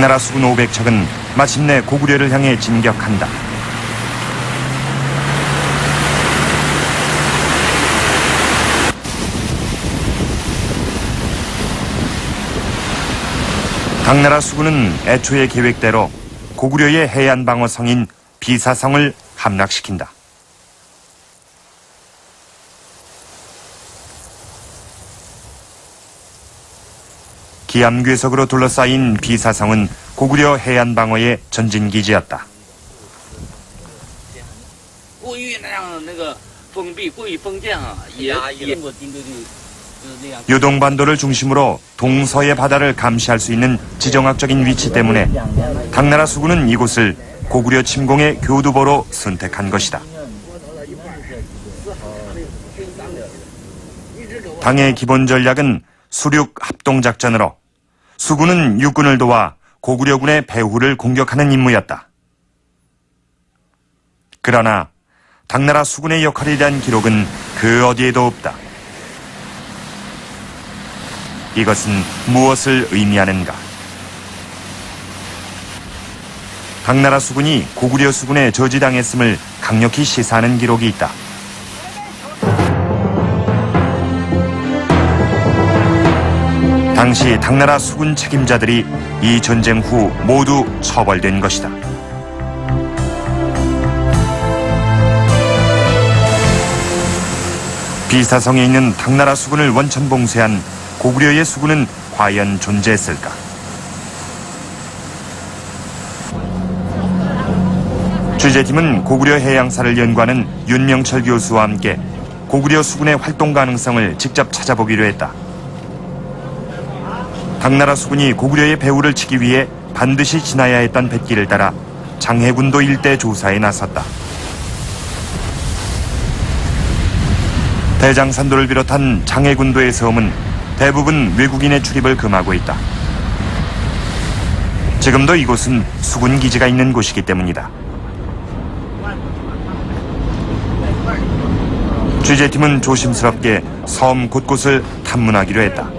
당나라 수군 500척은 마침내 고구려를 향해 진격한다. 당나라 수군은 애초의 계획대로 고구려의 해안 방어성인 비사성을 함락시킨다. 기암괴석으로 둘러싸인 비사성은 고구려 해안 방어의 전진기지였다. 요동반도를 중심으로 동서의 바다를 감시할 수 있는 지정학적인 위치 때문에 당나라 수군은 이곳을 고구려 침공의 교두보로 선택한 것이다. 당의 기본 전략은 수륙 합동작전으로 수군은 육군을 도와 고구려군의 배후를 공격하는 임무였다. 그러나 당나라 수군의 역할에 대한 기록은 그 어디에도 없다. 이것은 무엇을 의미하는가? 당나라 수군이 고구려 수군에 저지당했음을 강력히 시사하는 기록이 있다. 당시 당나라 수군 책임자들이 이 전쟁 후 모두 처벌된 것이다. 비사성에 있는 당나라 수군을 원천봉쇄한 고구려의 수군은 과연 존재했을까? 취재팀은 고구려 해양사를 연구하는 윤명철 교수와 함께 고구려 수군의 활동 가능성을 직접 찾아보기로 했다. 당나라 수군이 고구려의 배후를 치기 위해 반드시 지나야 했던 뱃길을 따라 장해군도 일대 조사에 나섰다. 대장산도를 비롯한 장해군도의 섬은 대부분 외국인의 출입을 금하고 있다. 지금도 이곳은 수군 기지가 있는 곳이기 때문이다. 취재팀은 조심스럽게 섬 곳곳을 탐문하기로 했다.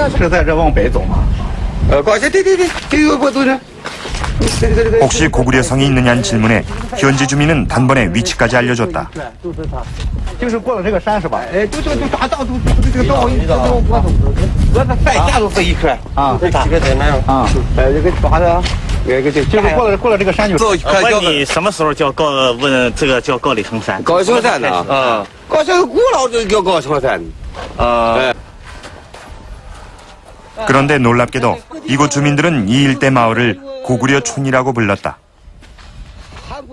是在这往北走吗？对，给我走着。 혹시 고구려 성이 있느냐는 질문에 현지 주민은 단번에 위치까지 알려줬다. 就是过了这个山是吧？哎，就大道都这个道我再下都这一块啊，这几个在那啊，这个抓的，就是过了这个山就。我问你什么时候叫问这个叫高里成山？ 高城山呢？啊，高城古老就叫高城山。 그런데 놀랍게도 이곳 주민들은 이 일대 마을을 고구려촌이라고 불렀다.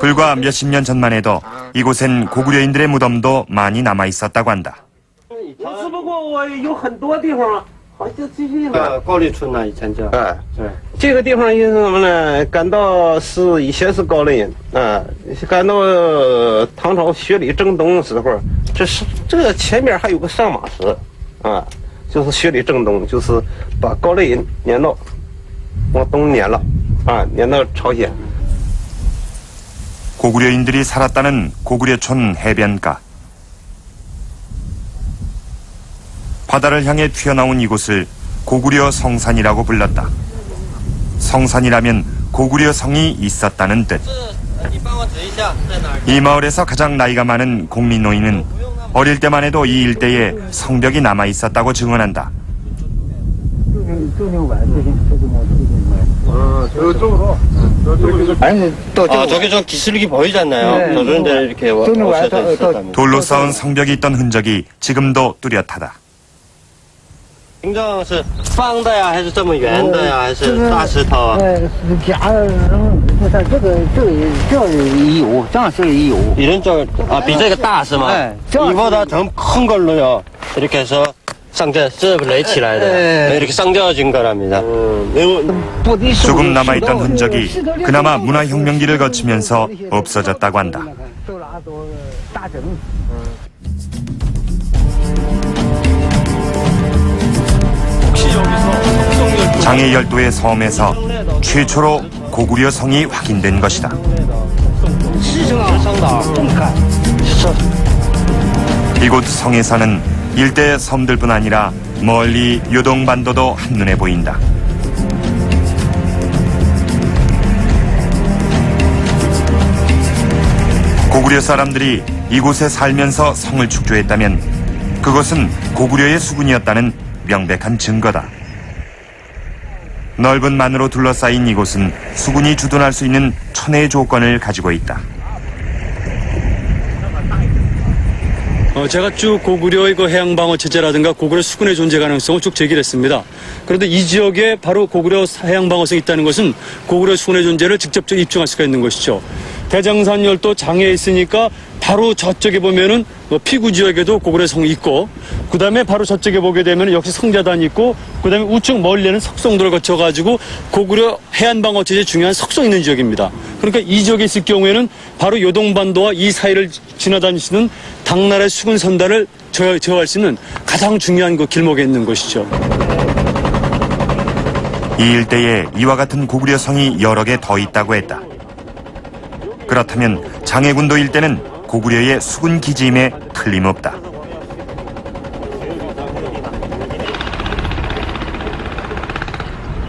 불과 몇십 년 전만 해도 이곳엔 고구려인들의 무덤도 많이 남아 있었다고 한다. 只不过我有很多地方，好像这些高丽村呢，以前叫。这个地方是什么呢？赶到是以前是高丽人啊，赶到唐朝学理正东的时候，这个前面还有个上马石啊，就是学理正东，就是把高丽人撵到往东撵了啊，撵到朝鲜。 고구려인들이 살았다는 고구려촌 해변가. 바다를 향해 튀어나온 이곳을 고구려 성산이라고 불렀다. 성산이라면 고구려 성이 있었다는 뜻. 이 마을에서 가장 나이가 많은 공리노인은 어릴 때만 해도 이 일대에 성벽이 남아 있었다고 증언한다. 저기 저 기슭이 보이잖아요. 저런데 이렇게 오셔서 있었답니다. 돌로 쌓은 성벽이 있던 흔적이 지금도 뚜렷하다. 形状是方的呀，还是这么圆的呀，还是大石头啊？이런 쪽 아, 比这个大是吗？ 이보다 더 큰 걸로요. 이렇게 해서 상자 썰을起来的 이렇게 쌍져진 거랍니다. 조금 남아있던 흔적이 그나마 문화혁명기를 거치면서 없어졌다고 한다. 장해열도의 섬에서 최초로 고구려 성이 확인된 것이다. 이곳 성에서는 일대 섬들뿐 아니라 멀리 요동반도도 한눈에 보인다. 고구려 사람들이 이곳에 살면서 성을 축조했다면 그것은 고구려의 수군이었다는 명백한 증거다. 넓은 만으로 둘러싸인 이곳은 수군이 주둔할 수 있는 천혜의 조건을 가지고 있다. 제가 쭉 고구려의 그 해양방어 체제라든가 고구려 수군의 존재 가능성을 쭉 제기를 했습니다. 그런데 이 지역에 바로 고구려 해양방어성이 있다는 것은 고구려 수군의 존재를 직접적으로 입증할 수가 있는 것이죠. 대장산 열도 장애에 있으니까 바로 저쪽에 보면은 피구 지역에도 고구려 성이 있고, 그 다음에 바로 저쪽에 보게 되면 역시 성자단이 있고, 그 다음에 우측 멀리는 석송도를 거쳐가지고 고구려 해안방어 체제에 중요한 석송 있는 지역입니다. 그러니까 이 지역에 있을 경우에는 바로 요동반도와 이 사이를 지나다니시는 당나라의 수군 선단을 제어할 수 있는 가장 중요한 그 길목에 있는 것이죠. 이 일대에 이와 같은 고구려 성이 여러 개 더 있다고 했다. 그렇다면 장해군도 일대는 고구려의 수군 기지임에 틀림없다.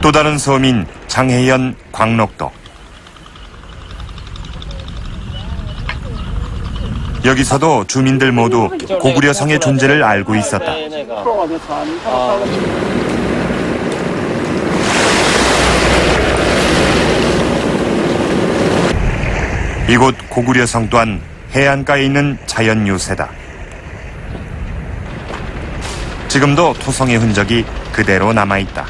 또 다른 섬인 장해현 광록도. 여기서도 주민들 모두 고구려 성의 존재를 알고 있었다. 이곳 고구려 성 또한 해안가에 있는 자연 요새다. 지금도 토성의 흔적이 그대로 남아있다.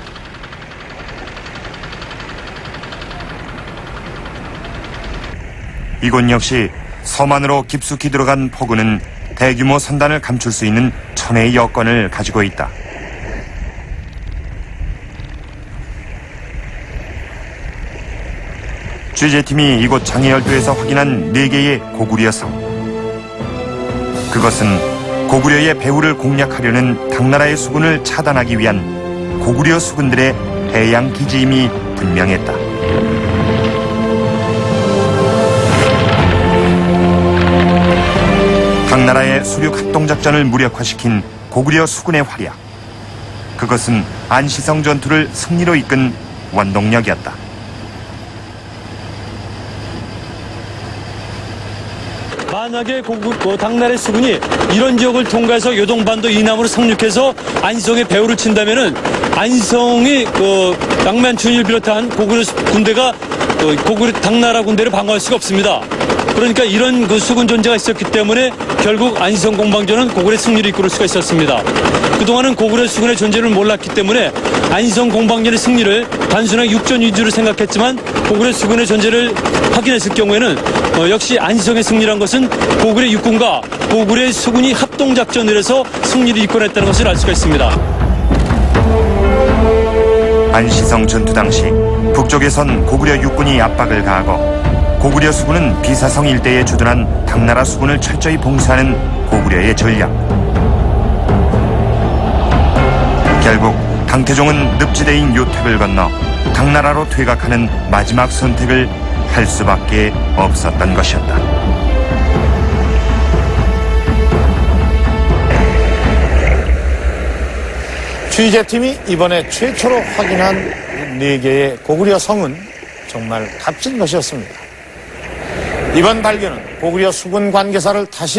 이곳 역시 섬 안으로 깊숙이 들어간 포구는 대규모 선단을 감출 수 있는 천혜의 여건을 가지고 있다. 취재팀이 이곳 장해열도에서 확인한 4개의 고구려 성. 그것은 고구려의 배후를 공략하려는 당나라의 수군을 차단하기 위한 고구려 수군들의 해양 기지임이 분명했다. 당나라의 수륙 합동작전을 무력화시킨 고구려 수군의 활약. 그것은 안시성 전투를 승리로 이끈 원동력이었다. 만약에 당나라의 수군이 이런 지역을 통과해서 요동반도 이남으로 상륙해서 안성의 배후를 친다면은 안성이 양만춘을 비롯한 고구려 군대가 고구려 당나라 군대를 방어할 수가 없습니다. 그러니까 이런 수군 존재가 있었기 때문에 결국 안성 공방전은 고구려의 승리를 이끌을 수가 있었습니다. 그동안은 고구려 수군의 존재를 몰랐기 때문에 안성 공방전의 승리를 단순하게 육전 위주로 생각했지만 고구려 수군의 존재를 확인했을 경우에는 역시 안성의 승리란 것은 고구려 육군과 고구려 수군이 합동작전을 해서 승리를 이끌어냈다는 것을 알 수가 있습니다. 안시성 전투 당시 북쪽에선 고구려 육군이 압박을 가하고 고구려 수군은 비사성 일대에 주둔한 당나라 수군을 철저히 봉쇄하는 고구려의 전략. 결국 강태종은 늪지대인 요택을 건너 당나라로 퇴각하는 마지막 선택을 할 수밖에 없었던 것이었다. 취재팀이 이번에 최초로 확인한 4개의 고구려 성은 정말 값진 것이었습니다. 이번 발견은 고구려 수군 관계사를 다시